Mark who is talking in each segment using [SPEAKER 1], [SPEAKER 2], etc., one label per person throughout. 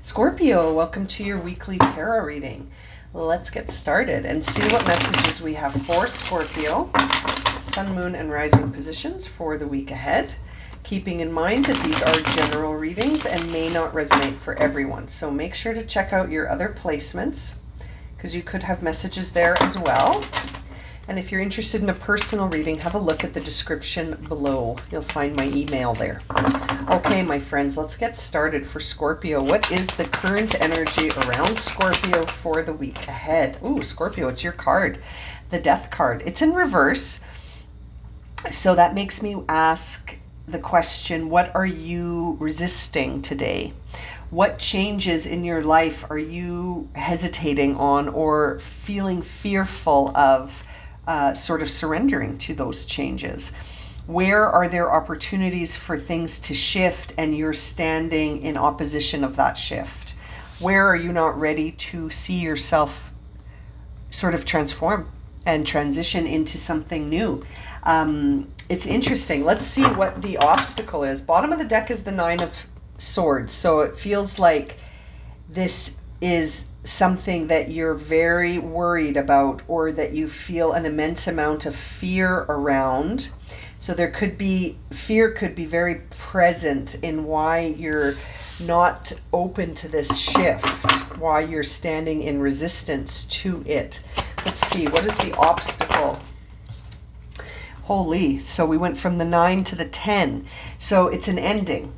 [SPEAKER 1] Scorpio, welcome to your weekly tarot reading. Let's get started and see what messages we have for Scorpio, Sun, Moon, and Rising positions for the week ahead. Keeping in mind that these are general readings and may not resonate for everyone. So make sure to check out your other placements because you could have messages there as well. And if you're interested in a personal reading, have a look at the description below. You'll find my email there. Okay, my friends, let's get started for Scorpio. What is the current energy around Scorpio for the week ahead? Ooh, Scorpio, it's your card, the Death card. It's in reverse. So that makes me ask the question, what are you resisting today? What changes in your life are you hesitating on or feeling fearful of? Sort of surrendering to those changes? Where are there opportunities for things to shift and you're standing in opposition of that shift? Where are you not ready to see yourself sort of transform and transition into something new? It's interesting. Let's see what the obstacle is. Bottom of the deck is the Nine of Swords. So it feels like this is something that you're very worried about or that you feel an immense amount of fear around. So there could be, fear could be very present in why you're not open to this shift, why you're standing in resistance to it. Let's see, what is the obstacle? Holy, so we went from the 9 to the 10. So it's an ending.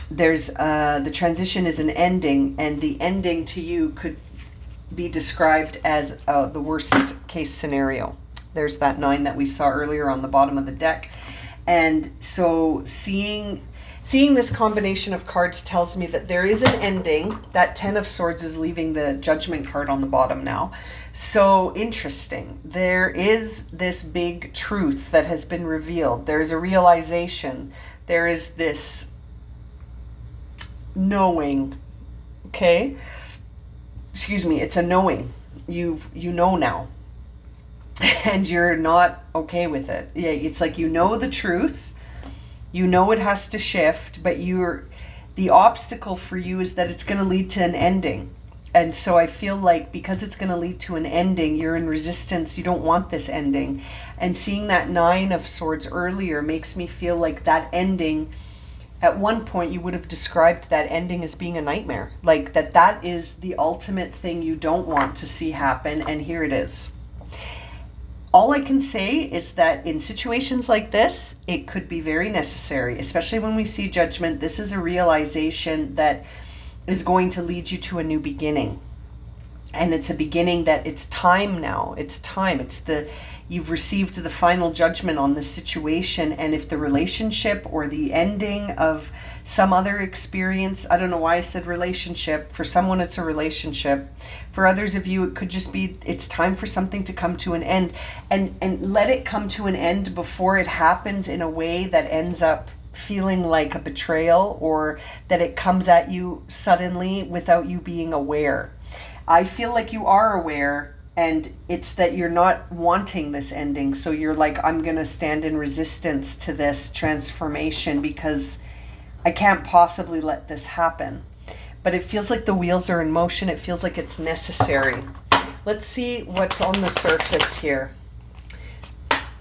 [SPEAKER 1] There's the transition is an ending, and the ending to you could be described as the worst case scenario. There's that 9 that we saw earlier on the bottom of the deck. And so seeing this combination of cards tells me that there is an ending. That 10 of Swords is leaving the Judgment card on the bottom now. So interesting. There is this big truth that has been revealed. There's a realization. There is this knowing. Okay, excuse me, it's a knowing. You know now, and you're not okay with it. Yeah, it's like you know the truth, you know it has to shift, but the obstacle for you is that it's going to lead to an ending. And so I feel like because it's going to lead to an ending, you're in resistance. You don't want this ending. And seeing that 9 of Swords earlier makes me feel like that ending, at one point you would have described that ending as being a nightmare. Like that is the ultimate thing you don't want to see happen, and here it is. All I can say is that in situations like this, it could be very necessary, especially when we see Judgment. This is a realization that is going to lead you to a new beginning. And it's a beginning that it's time now. It's time. You've received the final judgment on the situation, and if the relationship or the ending of some other experience, I don't know why I said relationship. For someone, it's a relationship. For others of you, it could just be it's time for something to come to an end, and let it come to an end before it happens in a way that ends up feeling like a betrayal, or that it comes at you suddenly without you being aware. I feel like you are aware, and it's that you're not wanting this ending. So you're like, I'm going to stand in resistance to this transformation because I can't possibly let this happen. But it feels like the wheels are in motion. It feels like it's necessary. Let's see what's on the surface here.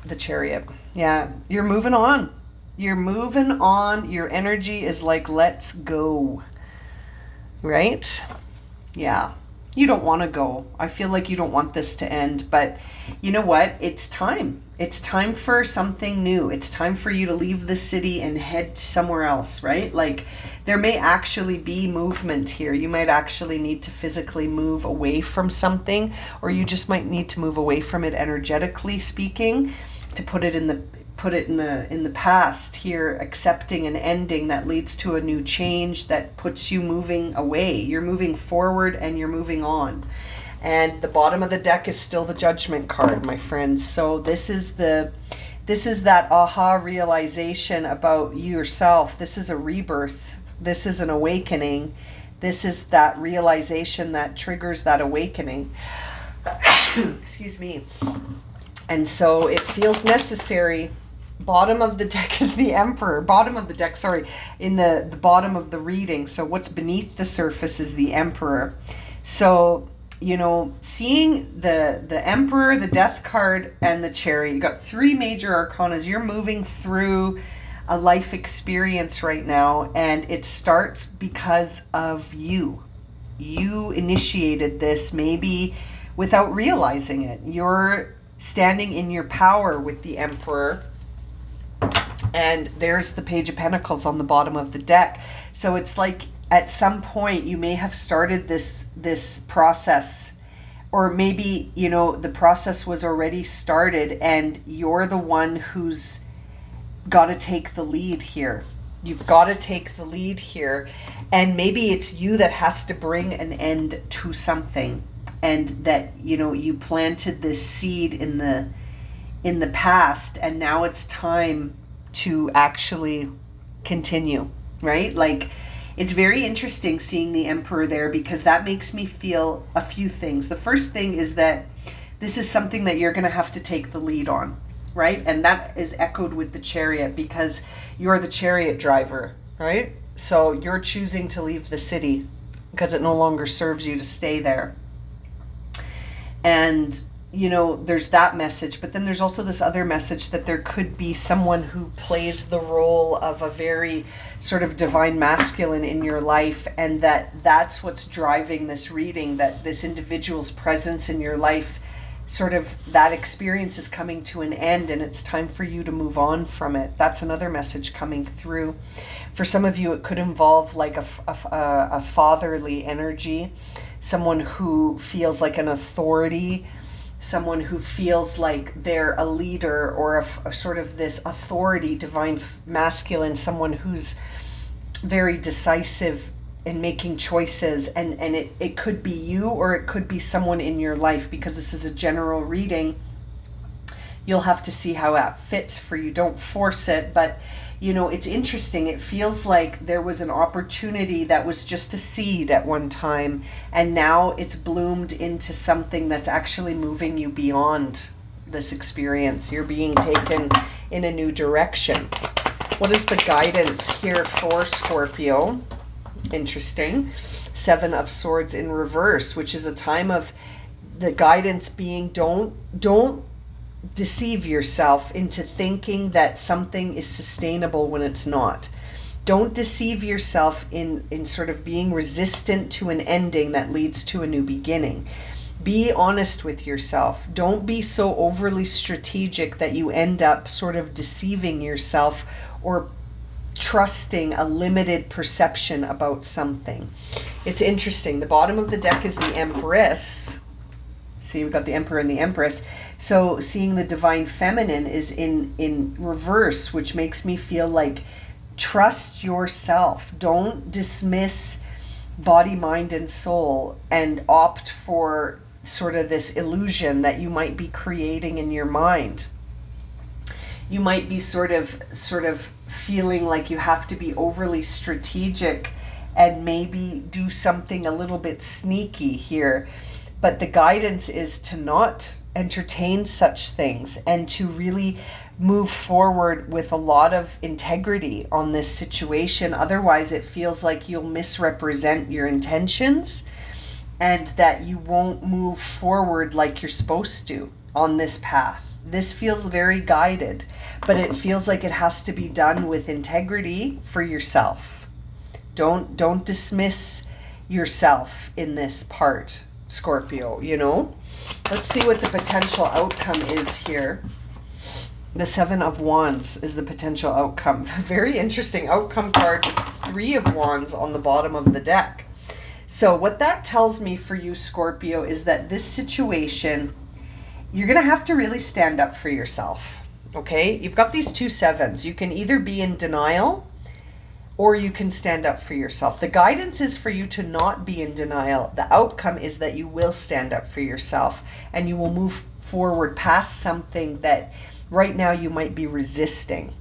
[SPEAKER 1] The Chariot. Yeah, you're moving on. You're moving on. Your energy is like, let's go. Right? Yeah. You don't want to go. I feel like you don't want this to end, but you know what? It's time. It's time for something new. It's time for you to leave the city and head somewhere else, right? Like there may actually be movement here. You might actually need to physically move away from something, or you just might need to move away from it energetically speaking, to put it in the past here, accepting an ending that leads to a new change that puts you moving away. You're moving forward and you're moving on. And the bottom of the deck is still the Judgment card, my friends. So this is that aha realization about yourself. This is a rebirth. This is an awakening. This is that realization that triggers that awakening. Excuse me. And so it feels necessary bottom of the deck is the Emperor. Bottom of the deck, sorry, in the bottom of the reading. So what's beneath the surface is the Emperor. So, you know, seeing the Emperor, the Death card, and the Chariot, you got three major arcanas. You're moving through a life experience right now, and it starts because of you. You initiated this maybe without realizing it. You're standing in your power with the Emperor, and there's the Page of Pentacles on the bottom of the deck. So it's like at some point you may have started this process, or maybe, you know, the process was already started and you're the one who's got to take the lead here. You've got to take the lead here, and maybe it's you that has to bring an end to something, and that, you know, you planted this seed in the past, and now it's time to actually continue, right? Like, it's very interesting seeing the Emperor there, because that makes me feel a few things. The first thing is that this is something that you're going to have to take the lead on, right? And that is echoed with the Chariot, because you're the chariot driver, right? So you're choosing to leave the city because it no longer serves you to stay there. And, you know, there's that message, but then there's also this other message that there could be someone who plays the role of a very sort of divine masculine in your life, and that's what's driving this reading, that this individual's presence in your life, sort of that experience is coming to an end and it's time for you to move on from it. That's another message coming through. For some of you, it could involve like a fatherly energy, someone who feels like an authority, someone who feels like they're a leader, or a sort of this authority, divine masculine, someone who's very decisive in making choices, and it could be you, or it could be someone in your life. Because this is a general reading, you'll have to see how that fits for you. Don't force it, but you know, it's interesting. It feels like there was an opportunity that was just a seed at one time, and now it's bloomed into something that's actually moving you beyond this experience. You're being taken in a new direction. What is the guidance here for Scorpio? Interesting. Seven of Swords in reverse, which is a time of the guidance being don't deceive yourself into thinking that something is sustainable when it's not. Don't deceive yourself in sort of being resistant to an ending that leads to a new beginning. Be honest with yourself. Don't be so overly strategic that you end up sort of deceiving yourself or trusting a limited perception about something. It's interesting. The bottom of the deck is the Empress. See, we've got the Emperor and the Empress. So seeing the divine feminine is in reverse, which makes me feel like trust yourself. Don't dismiss body, mind, and soul and opt for sort of this illusion that you might be creating in your mind. You might be sort of feeling like you have to be overly strategic and maybe do something a little bit sneaky here. But the guidance is to not entertain such things and to really move forward with a lot of integrity on this situation. Otherwise, it feels like you'll misrepresent your intentions and that you won't move forward like you're supposed to on this path. This feels very guided, but it feels like it has to be done with integrity for yourself. Don't dismiss yourself in this part, Scorpio, you know? Let's see what the potential outcome is here. The Seven of Wands is the potential outcome. Very interesting outcome card with 3 of Wands on the bottom of the deck. So what that tells me for you, Scorpio, is that this situation, you're going to have to really stand up for yourself, okay? You've got these 2 sevens. You can either be in denial or you can stand up for yourself. The guidance is for you to not be in denial. The outcome is that you will stand up for yourself and you will move forward past something that right now you might be resisting.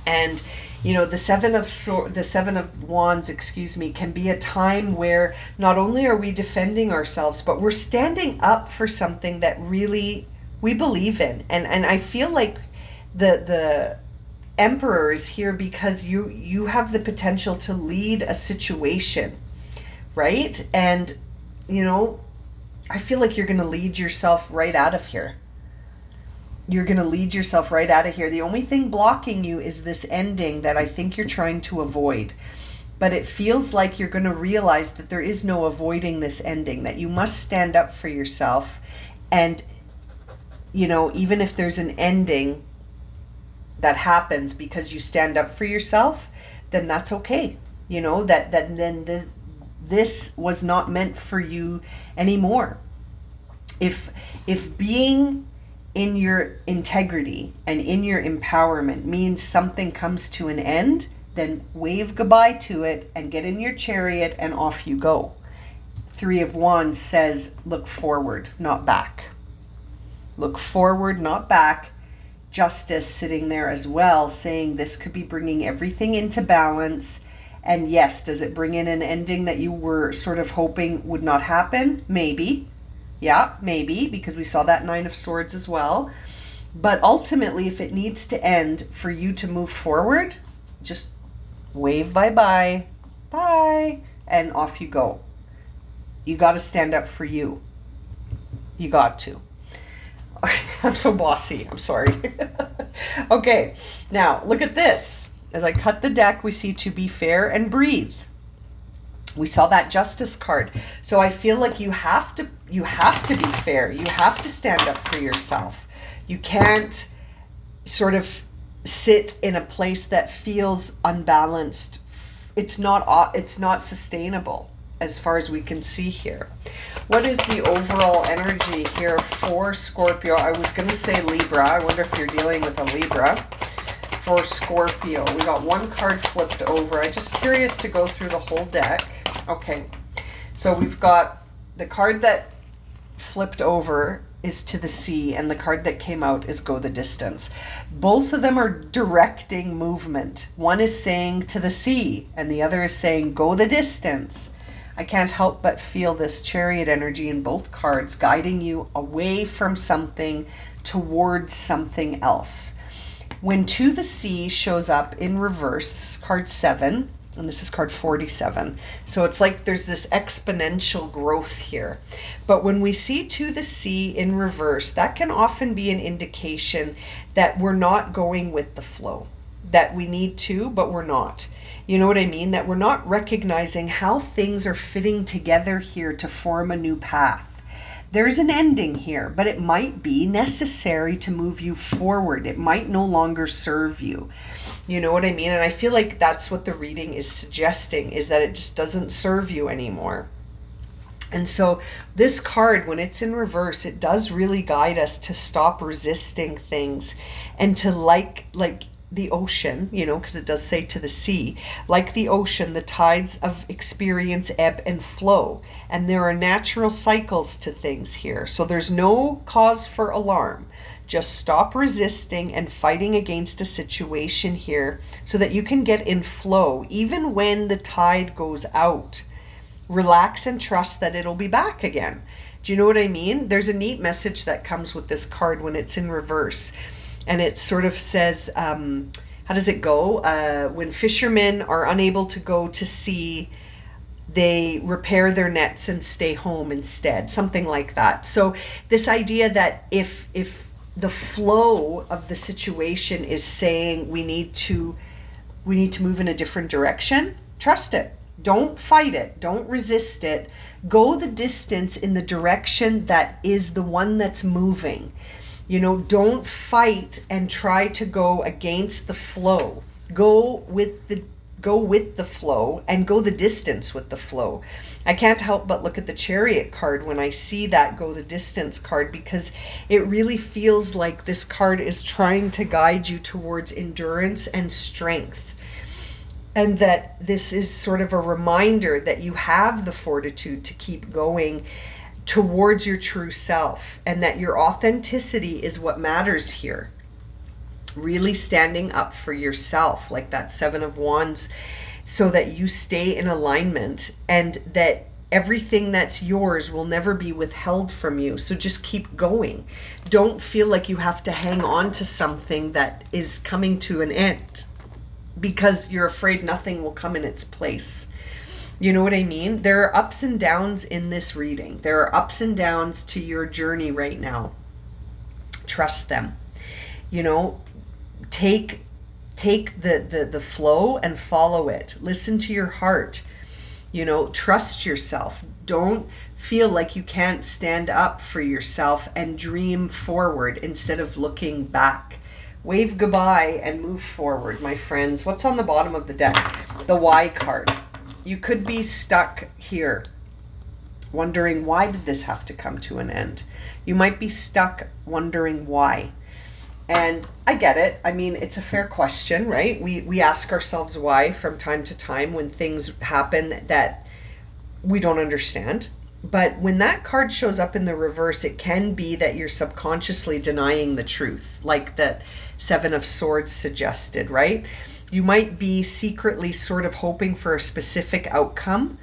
[SPEAKER 1] And you know, the Seven of Wands, can be a time where not only are we defending ourselves, but we're standing up for something that really we believe in. And I feel like The Emperor is here because you have the potential to lead a situation, right? And I feel like you're going to lead yourself right out of here. You're going to lead yourself right out of here. The only thing blocking you is this ending that I think you're trying to avoid. But it feels like you're going to realize that there is no avoiding this ending, that you must stand up for yourself. And, even if there's an ending that happens because you stand up for yourself, then that's okay. This was not meant for you anymore. If being in your integrity and in your empowerment means something comes to an end, then wave goodbye to it and get in your chariot and off you go. 3 of Wands says, look forward, not back. Look forward, not back. Justice sitting there as well, saying this could be bringing everything into balance. And yes, does it bring in an ending that you were sort of hoping would not happen? Maybe. Yeah, maybe, because we saw that 9 of Swords as well. But ultimately, if it needs to end for you to move forward, just wave bye-bye, bye, and off you go. You got to stand up for you. You got to. I'm so bossy. I'm sorry. Okay, now look at this. As I cut the deck, we see to be fair and breathe. We saw that Justice card. So I feel like you have to be fair. You have to stand up for yourself. You can't sort of sit in a place that feels unbalanced. It's not sustainable as far as we can see here. What is the overall energy here for Scorpio? I was going to say Libra. I wonder if you're dealing with a Libra. For Scorpio, we got 1 card flipped over. I'm just curious to go through the whole deck. Okay, so we've got the card that flipped over is to the sea, and the card that came out is go the distance. Both of them are directing movement. One is saying to the sea, and the other is saying go the distance. I can't help but feel this Chariot energy in both cards, guiding you away from something towards something else. When to the sea shows up in reverse, this is card 7, and this is card 47. So it's like there's this exponential growth here. But when we see to the sea in reverse, that can often be an indication that we're not going with the flow, that we need to, but we're not. You know what I mean? That we're not recognizing how things are fitting together here to form a new path. There's an ending here, but it might be necessary to move you forward. It might no longer serve you. You know what I mean? And I feel like that's what the reading is suggesting, is that it just doesn't serve you anymore. And so this card, when it's in reverse, it does really guide us to stop resisting things and to like the ocean, because it does say to the sea, like the ocean, the tides of experience ebb and flow. And there are natural cycles to things here. So there's no cause for alarm. Just stop resisting and fighting against a situation here so that you can get in flow, even when the tide goes out. Relax and trust that it'll be back again. Do you know what I mean? There's a neat message that comes with this card when it's in reverse. And it sort of says, how does it go? When fishermen are unable to go to sea, they repair their nets and stay home instead. Something like that. So this idea that if the flow of the situation is saying we need to move in a different direction, trust it. Don't fight it. Don't resist it. Go the distance in the direction that is the one that's moving. Don't fight and try to go against the flow. Go with the flow and go the distance with the flow. I can't help but look at the Chariot card when I see that go the distance card, because it really feels like this card is trying to guide you towards endurance and strength. And that this is sort of a reminder that you have the fortitude to keep going towards your true self, and that your authenticity is what matters here. Really standing up for yourself, like that 7 of Wands, so that you stay in alignment, and that Everything that's yours will never be withheld from you. So just keep going. Don't feel like you have to hang on to something that is coming to an end because you're afraid nothing will come in its place. You know what I mean? There are ups and downs in this reading. There are ups and downs to your journey right now. Trust them. You know, take the flow and follow it. Listen to your heart. You know, trust yourself. Don't feel like you can't stand up for yourself and dream forward instead of looking back. Wave goodbye and move forward, my friends. What's on the bottom of the deck? The Y card. You could be stuck here, wondering, why did this have to come to an end? You might be stuck wondering why. And I get it. I mean, it's a fair question, right? We ask ourselves why from time to time when things happen that we don't understand. But when that card shows up in the reverse, it can be that you're subconsciously denying the truth, like that Seven of Swords suggested, right? You might be secretly sort of hoping for a specific outcome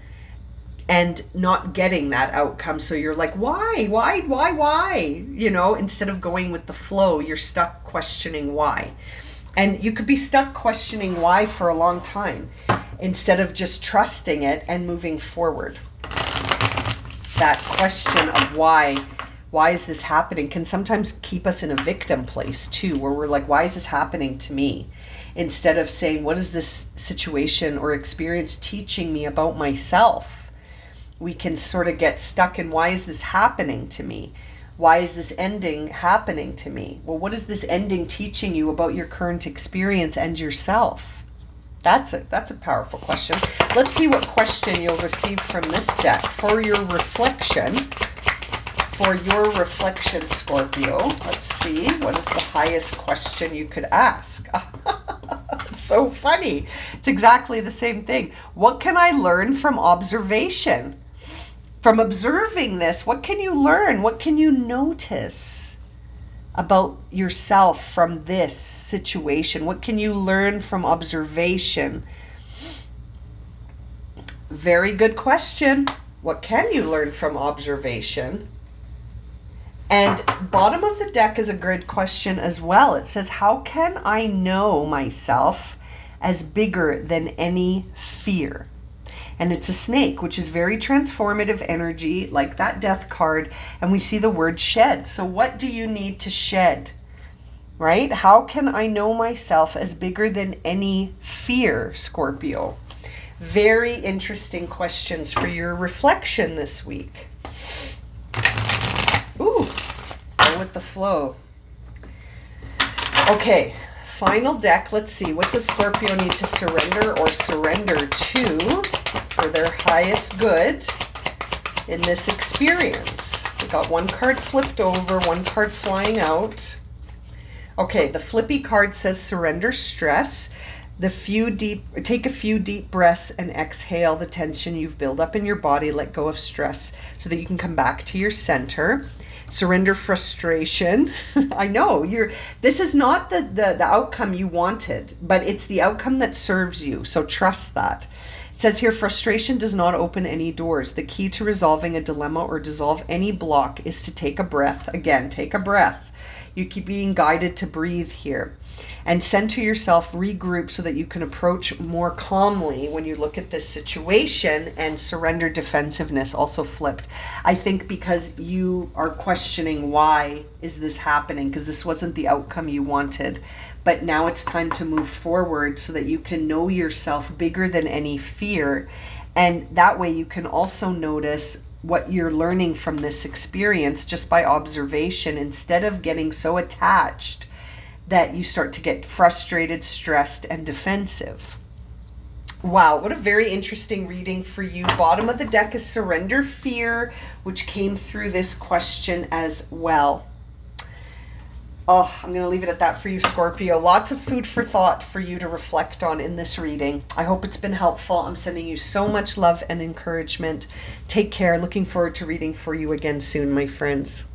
[SPEAKER 1] and not getting that outcome. So you're like, why? You know, instead of going with the flow, you're stuck questioning why. And you could be stuck questioning why for a long time instead of just trusting it and moving forward. That question of why is this happening can sometimes keep us in a victim place too, where we're like, why is this happening to me? Instead of saying, what is this situation or experience teaching me about myself? We can sort of get stuck in, why is this happening to me? Why is this ending happening to me? Well, what is this ending teaching you about your current experience and yourself? That's a powerful question. Let's see what question you'll receive from this deck for your reflection. For your reflection, Scorpio. Let's see, what is the highest question you could ask? So funny. It's exactly the same thing. What can I learn from observation? From observing this, what can you learn? What can you notice about yourself from this situation? What can you learn from observation? Very good question. What can you learn from observation? And bottom of the deck is a good question as well. It says, how can I know myself as bigger than any fear? And it's a snake, which is very transformative energy, like that death card. And we see the word shed. So what do you need to shed? Right? How can I know myself as bigger than any fear, Scorpio? Very interesting questions for your reflection this week. Ooh, go with the flow. Okay, final deck. Let's see. What does Scorpio need to surrender or surrender to for their highest good in this experience? We got one card flipped over, one card flying out. Okay, the flippy card says surrender stress. Take a few deep breaths and exhale the tension you've built up in your body. Let go of stress so that you can come back to your center. Surrender frustration. I know this is not the outcome you wanted, but it's the outcome that serves you. So trust that. It says here, frustration does not open any doors. The key to resolving a dilemma or dissolve any block is to take a breath. Again, take a breath. You keep being guided to breathe here. And center yourself, regroup so that you can approach more calmly when you look at this situation, and surrender defensiveness, also flipped. I think because you are questioning why is this happening, because this wasn't the outcome you wanted. But now it's time to move forward so that you can know yourself bigger than any fear. And that way you can also notice what you're learning from this experience just by observation, instead of getting so attached that you start to get frustrated, stressed, and defensive. Wow, what a very interesting reading for you. Bottom of the deck is surrender fear, which came through this question as well. Oh, I'm going to leave it at that for you, Scorpio. Lots of food for thought for you to reflect on in this reading. I hope it's been helpful. I'm sending you so much love and encouragement. Take care. Looking forward to reading for you again soon, my friends.